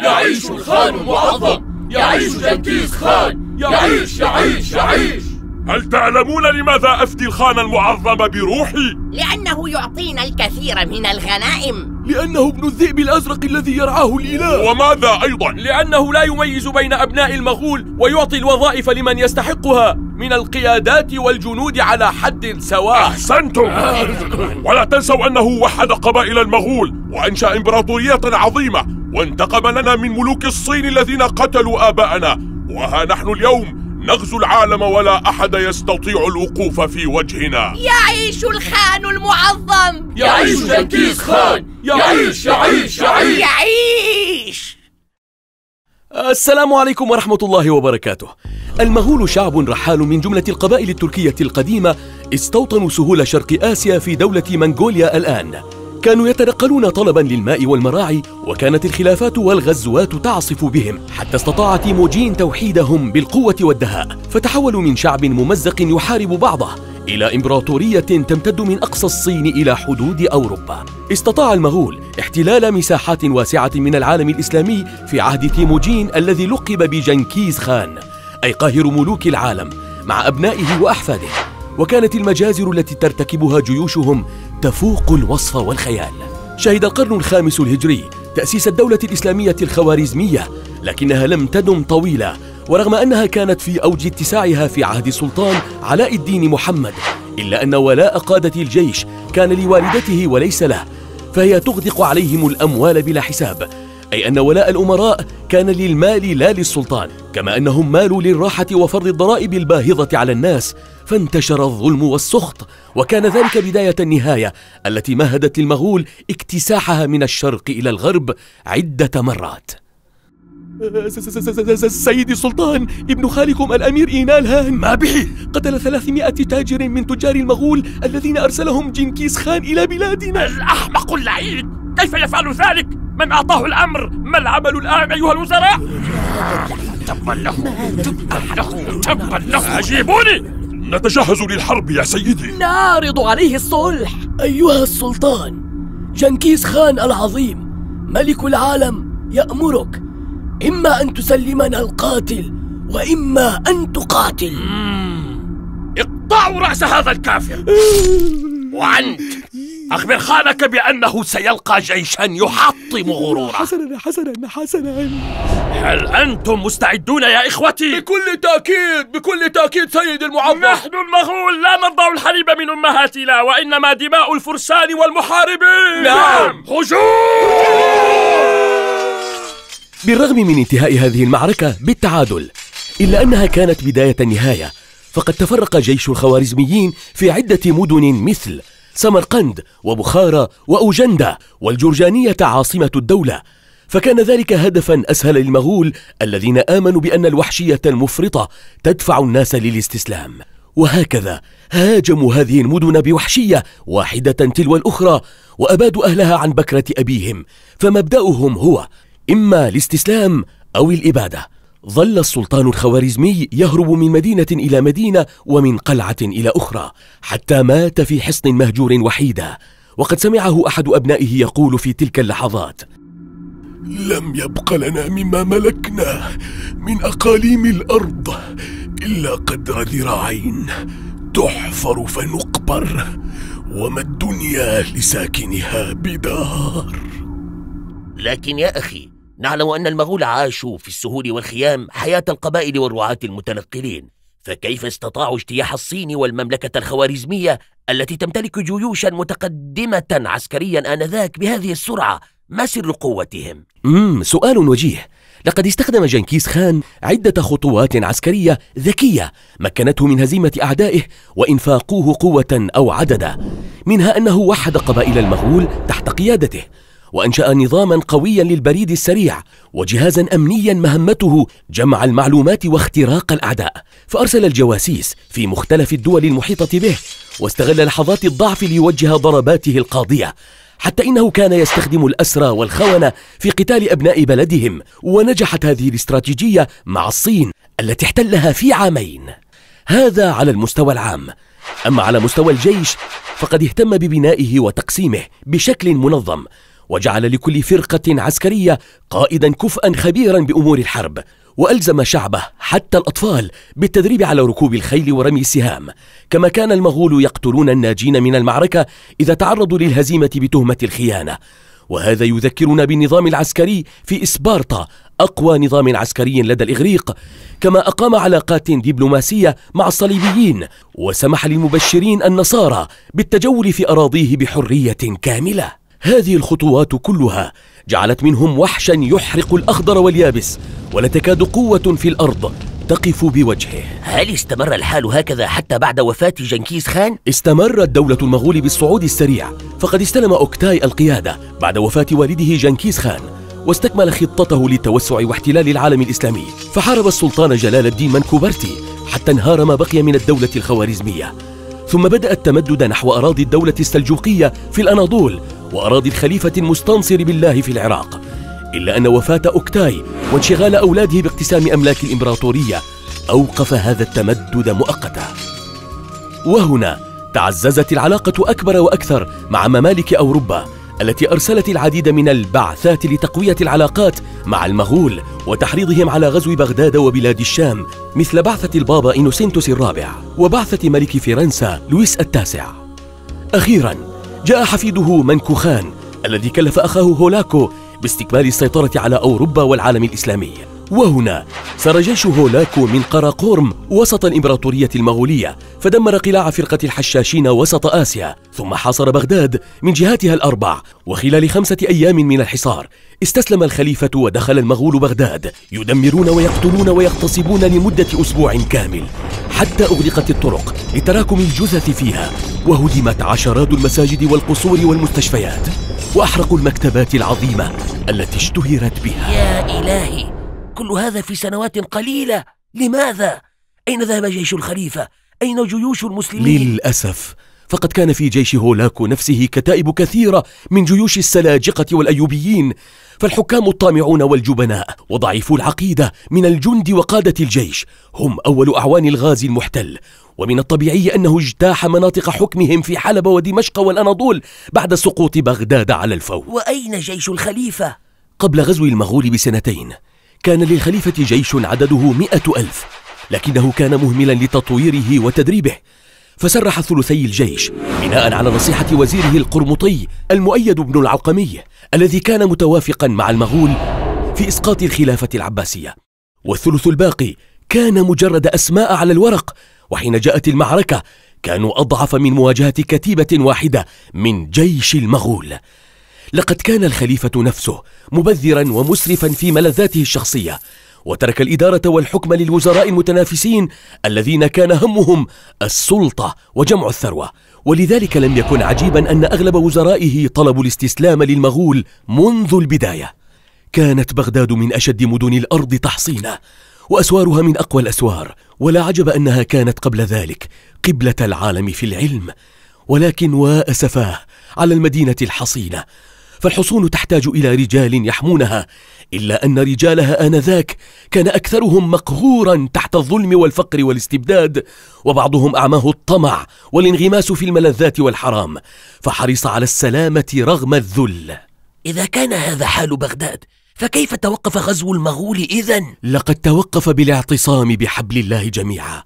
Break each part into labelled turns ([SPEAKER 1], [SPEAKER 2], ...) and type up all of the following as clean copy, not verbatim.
[SPEAKER 1] يعيش الخان المعظم، يعيش جنكيز خان، يعيش يعيش يعيش.
[SPEAKER 2] هل تعلمون لماذا أفدي الخان المعظم بروحي؟
[SPEAKER 3] لأنه يعطينا الكثير من الغنائم.
[SPEAKER 4] لأنه ابن الذئب الأزرق الذي يرعاه الإله.
[SPEAKER 2] وماذا أيضا؟
[SPEAKER 4] لأنه لا يميز بين أبناء المغول ويعطي الوظائف لمن يستحقها من القيادات والجنود على حد سواء.
[SPEAKER 2] أحسنتم. ولا تنسوا أنه وحد قبائل المغول وأنشأ إمبراطورية عظيمة، وانتقم لنا من ملوك الصين الذين قتلوا آباءنا، وها نحن اليوم نغزو العالم ولا أحد يستطيع الوقوف في وجهنا.
[SPEAKER 3] يعيش الخان المعظم،
[SPEAKER 1] يعيش جنكيز خان، يعيش يعيش يعيش
[SPEAKER 3] يعيش.
[SPEAKER 4] السلام عليكم ورحمة الله وبركاته. المغول شعب رحال من جملة القبائل التركية القديمة، استوطنوا سهول شرق آسيا في دولة منغوليا الآن. كانوا يتنقلون طلبا للماء والمراعي، وكانت الخلافات والغزوات تعصف بهم، حتى استطاع تيموجين توحيدهم بالقوة والدهاء، فتحولوا من شعب ممزق يحارب بعضه إلى إمبراطورية تمتد من أقصى الصين إلى حدود أوروبا. استطاع المغول احتلال مساحات واسعة من العالم الإسلامي في عهد تيموجين الذي لقب بجنكيز خان، أي قاهر ملوك العالم، مع أبنائه وأحفاده. وكانت المجازر التي ترتكبها جيوشهم تفوق الوصف والخيال. شهد القرن الخامس الهجري تأسيس الدولة الإسلامية الخوارزمية، لكنها لم تدم طويلة، ورغم أنها كانت في أوج اتساعها في عهد سلطان علاء الدين محمد، إلا أن ولاء قادة الجيش كان لوالدته وليس له، فهي تغدق عليهم الأموال بلا حساب، أي أن ولاء الأمراء كان للمال لا للسلطان، كما أنهم مالوا للراحة وفرض الضرائب الباهظة على الناس، فانتشر الظلم والسخط، وكان ذلك بداية النهاية التي مهدت للمغول اكتساحها من الشرق إلى الغرب عدة مرات. سيدي السلطان، ابن خالكم الأمير إينال هان
[SPEAKER 5] ما به؟
[SPEAKER 4] قتل 300 تاجر من تجار المغول الذين أرسلهم جنكيز خان إلى بلادنا.
[SPEAKER 5] الأحمق اللعين، كيف يفعل ذلك؟ من أعطاه الأمر؟ ما العمل الآن أيها الوزراء؟ تبا له تبا له تبا له، أجيبوني.
[SPEAKER 2] نتجهز للحرب يا سيدي.
[SPEAKER 3] نعرض عليه الصلح.
[SPEAKER 6] أيها السلطان، جنكيز خان العظيم ملك العالم يأمرك إما أن تسلمنا القاتل وإما أن تقاتل.
[SPEAKER 5] اقطعوا رأس هذا الكافر. وأنت أخبر خانك بأنه سيلقى جيشا يحطم غروره.
[SPEAKER 4] حسنا حسنا حسنا.
[SPEAKER 5] هل أنتم مستعدون يا إخوتي؟
[SPEAKER 4] بكل تأكيد بكل تأكيد سيد المعظم.
[SPEAKER 5] نحن المغول لا نرضع الحليب من أمهاتنا، وإنما دماء الفرسان والمحاربين.
[SPEAKER 4] نعم.
[SPEAKER 5] هجوم!
[SPEAKER 4] بالرغم من انتهاء هذه المعركة بالتعادل، إلا أنها كانت بداية النهاية، فقد تفرق جيش الخوارزميين في عدة مدن مثل سمرقند وبخارى وأوجندا والجرجانية عاصمة الدولة، فكان ذلك هدفا أسهل للمغول الذين آمنوا بأن الوحشية المفرطة تدفع الناس للاستسلام. وهكذا هاجموا هذه المدن بوحشية واحدة تلو الأخرى، وأبادوا أهلها عن بكرة أبيهم، فمبدأهم هو إما الاستسلام أو الإبادة. ظل السلطان الخوارزمي يهرب من مدينة إلى مدينة ومن قلعة إلى أخرى، حتى مات في حصن مهجور وحيدا. وقد سمعه أحد أبنائه يقول في تلك اللحظات:
[SPEAKER 6] لم يبق لنا مما ملكنا من أقاليم الأرض إلا قدر ذراعين، تحفر فنقبر، وما الدنيا لساكنها بدار.
[SPEAKER 7] لكن يا أخي، نعلم أن المغول عاشوا في السهول والخيام حياة القبائل والرعاة المتنقلين، فكيف استطاعوا اجتياح الصين والمملكة الخوارزمية التي تمتلك جيوشا متقدمة عسكريا آنذاك بهذه السرعة؟ ما سر قوتهم؟
[SPEAKER 4] سؤال وجيه. لقد استخدم جنكيز خان عدة خطوات عسكرية ذكية مكنته من هزيمة أعدائه وإن فاقوه قوة أو عددا، منها أنه وحد قبائل المغول تحت قيادته، وأنشأ نظاما قويا للبريد السريع، وجهازا أمنيا مهمته جمع المعلومات واختراق الأعداء، فأرسل الجواسيس في مختلف الدول المحيطة به، واستغل لحظات الضعف ليوجه ضرباته القاضية، حتى إنه كان يستخدم الأسرى والخونة في قتال أبناء بلدهم. ونجحت هذه الاستراتيجية مع الصين التي احتلها في عامين. هذا على المستوى العام. أما على مستوى الجيش فقد اهتم ببنائه وتقسيمه بشكل منظم، وجعل لكل فرقة عسكرية قائدا كفءا خبيرا بأمور الحرب، وألزم شعبه حتى الأطفال بالتدريب على ركوب الخيل ورمي السهام، كما كان المغول يقتلون الناجين من المعركة إذا تعرضوا للهزيمة بتهمة الخيانة. وهذا يذكرنا بالنظام العسكري في إسبارتا، أقوى نظام عسكري لدى الإغريق، كما أقام علاقات دبلوماسية مع الصليبيين، وسمح للمبشرين النصارى بالتجول في أراضيه بحرية كاملة. هذه الخطوات كلها جعلت منهم وحشا يحرق الأخضر واليابس، ولا تكاد قوة في الأرض تقف بوجهه.
[SPEAKER 7] هل استمر الحال هكذا حتى بعد وفاة جنكيز خان؟
[SPEAKER 4] استمرت دولة المغول بالصعود السريع، فقد استلم أوكتاي القيادة بعد وفاة والده جنكيز خان، واستكمل خطته للتوسع واحتلال العالم الإسلامي، فحارب السلطان جلال الدين منكوبرتي حتى انهار ما بقي من الدولة الخوارزمية، ثم بدأ التمدد نحو أراضي الدولة السلجوقية في الأناضول وأراضي الخليفة المستنصر بالله في العراق، إلا أن وفاة أوكتاي وانشغال أولاده باقتسام أملاك الإمبراطورية أوقف هذا التمدد مؤقتا. وهنا تعززت العلاقة أكبر وأكثر مع ممالك أوروبا التي أرسلت العديد من البعثات لتقوية العلاقات مع المغول وتحريضهم على غزو بغداد وبلاد الشام، مثل بعثة البابا إنوسنتوس الرابع وبعثة ملك فرنسا لويس التاسع. أخيرا جاء حفيده منكو خان الذي كلف أخاه هولاكو باستكمال السيطرة على أوروبا والعالم الإسلامي. وهنا سار جيش هولاكو من قراقورم وسط الإمبراطورية المغولية، فدمر قلاع فرقة الحشاشين وسط آسيا، ثم حاصر بغداد من جهاتها الأربع. وخلال 5 أيام من الحصار استسلم الخليفة ودخل المغول بغداد يدمرون ويقتلون ويغتصبون لمدة أسبوع كامل، حتى أغلقت الطرق لتراكم الجثث فيها، وهدمت عشرات المساجد والقصور والمستشفيات، وأحرقوا المكتبات العظيمة التي اشتهرت بها.
[SPEAKER 7] يا إلهي، كل هذا في سنوات قليلة، لماذا؟ أين ذهب جيش الخليفة؟ أين جيوش المسلمين؟
[SPEAKER 4] للأسف فقد كان في جيش هولاكو نفسه كتائب كثيرة من جيوش السلاجقة والأيوبيين، فالحكام الطامعون والجبناء وضعيفو العقيدة من الجند وقادة الجيش هم أول أعوان الغازي المحتل، ومن الطبيعي أنه اجتاح مناطق حكمهم في حلب ودمشق والأناضول بعد سقوط بغداد على الفور.
[SPEAKER 7] وأين جيش الخليفة؟
[SPEAKER 4] قبل غزو المغول ب2 كان للخليفة جيش عدده 100,000، لكنه كان مهملا لتطويره وتدريبه، فسرح ثلثي الجيش بناء على نصيحة وزيره القرمطي المؤيد بن العلقمي الذي كان متوافقا مع المغول في إسقاط الخلافة العباسية، والثلث الباقي كان مجرد أسماء على الورق، وحين جاءت المعركة كانوا أضعف من مواجهة كتيبة واحدة من جيش المغول. لقد كان الخليفة نفسه مبذرا ومسرفا في ملذاته الشخصية، وترك الإدارة والحكم للوزراء المتنافسين الذين كان همهم السلطة وجمع الثروة، ولذلك لم يكن عجيبا أن أغلب وزرائه طلبوا الاستسلام للمغول منذ البداية. كانت بغداد من أشد مدن الأرض تحصينا، وأسوارها من أقوى الأسوار، ولا عجب أنها كانت قبل ذلك قبلة العالم في العلم. ولكن وأسفاه على المدينة الحصينة، فالحصون تحتاج إلى رجال يحمونها، إلا أن رجالها آنذاك كان أكثرهم مقهورا تحت الظلم والفقر والاستبداد، وبعضهم أعماه الطمع والانغماس في الملذات والحرام، فحرص على السلامة رغم الذل.
[SPEAKER 7] إذا كان هذا حال بغداد، فكيف توقف غزو المغول إذن؟
[SPEAKER 4] لقد توقف بالاعتصام بحبل الله جميعا،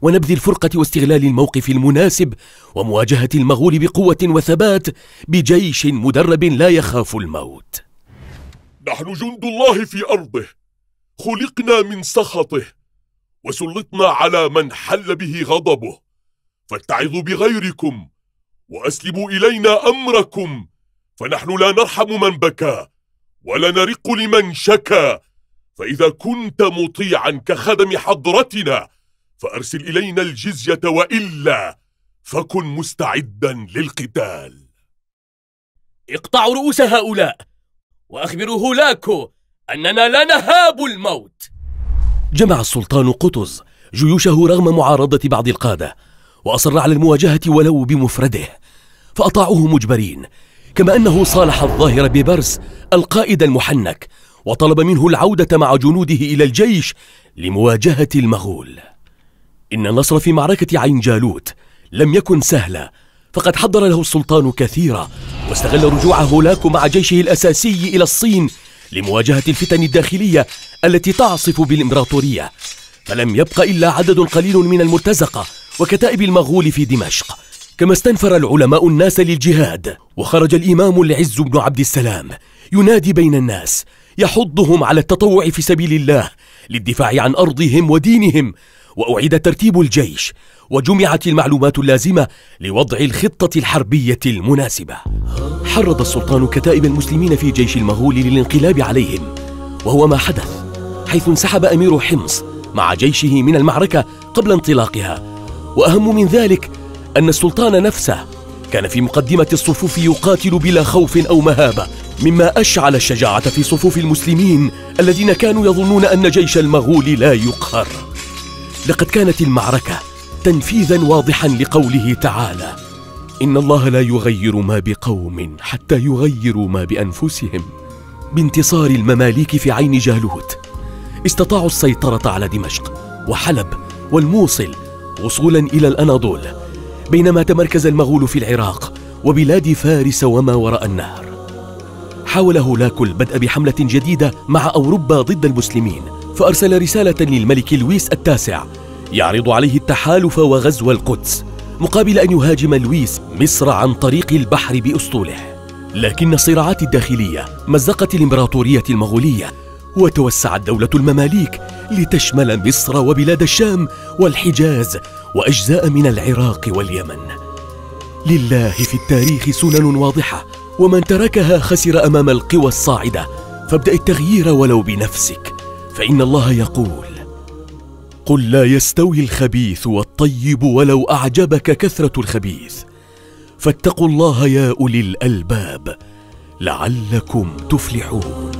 [SPEAKER 4] ونبذ الفرقة واستغلال الموقف المناسب، ومواجهة المغول بقوة وثبات بجيش مدرب لا يخاف الموت.
[SPEAKER 2] نحن جند الله في أرضه، خلقنا من سخطه، وسلطنا على من حل به غضبه، فاتعظوا بغيركم وأسلموا إلينا أمركم، فنحن لا نرحم من بكى ولا نرق لمن شكى، فإذا كنت مطيعا كخدم حضرتنا فأرسل إلينا الجزية، وإلا فكن مستعدا للقتال.
[SPEAKER 4] اقطعوا رؤوس هؤلاء وأخبروا هولاكو أننا لا نهاب الموت. جمع السلطان قطز جيوشه رغم معارضة بعض القادة، وأصر على المواجهة ولو بمفرده، فأطاعوه مجبرين، كما أنه صالح الظاهر ببرس القائد المحنك، وطلب منه العودة مع جنوده إلى الجيش لمواجهة المغول. إن النصر في معركة عين جالوت لم يكن سهلا، فقد حضر له السلطان كثيرا، واستغل رجوع هولاكو مع جيشه الأساسي إلى الصين لمواجهة الفتن الداخلية التي تعصف بالإمبراطورية، فلم يبق إلا عدد قليل من المرتزقة وكتائب المغول في دمشق. كما استنفر العلماء الناس للجهاد، وخرج الإمام العز بن عبد السلام ينادي بين الناس يحضهم على التطوع في سبيل الله للدفاع عن أرضهم ودينهم، وأعيد ترتيب الجيش وجمعت المعلومات اللازمة لوضع الخطة الحربية المناسبة. حرض السلطان كتائب المسلمين في جيش المغول للانقلاب عليهم، وهو ما حدث، حيث انسحب أمير حمص مع جيشه من المعركة قبل انطلاقها. وأهم من ذلك أن السلطان نفسه كان في مقدمة الصفوف يقاتل بلا خوف أو مهابة، مما أشعل الشجاعة في صفوف المسلمين الذين كانوا يظنون أن جيش المغول لا يقهر. لقد كانت المعركة تنفيذا واضحا لقوله تعالى: إن الله لا يغير ما بقوم حتى يغيروا ما بأنفسهم. بانتصار المماليك في عين جالوت استطاعوا السيطرة على دمشق وحلب والموصل وصولا إلى الأناضول، بينما تمركز المغول في العراق وبلاد فارس وما وراء النهر. حاول هولاكو البدء بحملة جديدة مع أوروبا ضد المسلمين، فأرسل رسالة للملك لويس التاسع يعرض عليه التحالف وغزو القدس، مقابل أن يهاجم لويس مصر عن طريق البحر بأسطوله. لكن الصراعات الداخلية مزقت الإمبراطورية المغولية، وتوسعت دولة المماليك لتشمل مصر وبلاد الشام والحجاز وأجزاء من العراق واليمن. لله في التاريخ سنن واضحة، ومن تركها خسر أمام القوى الصاعدة، فابدأ التغيير ولو بنفسك، فإن الله يقول: قل لا يستوي الخبيث والطيب ولو أعجبك كثرة الخبيث، فاتقوا الله يا أولي الألباب لعلكم تفلحون.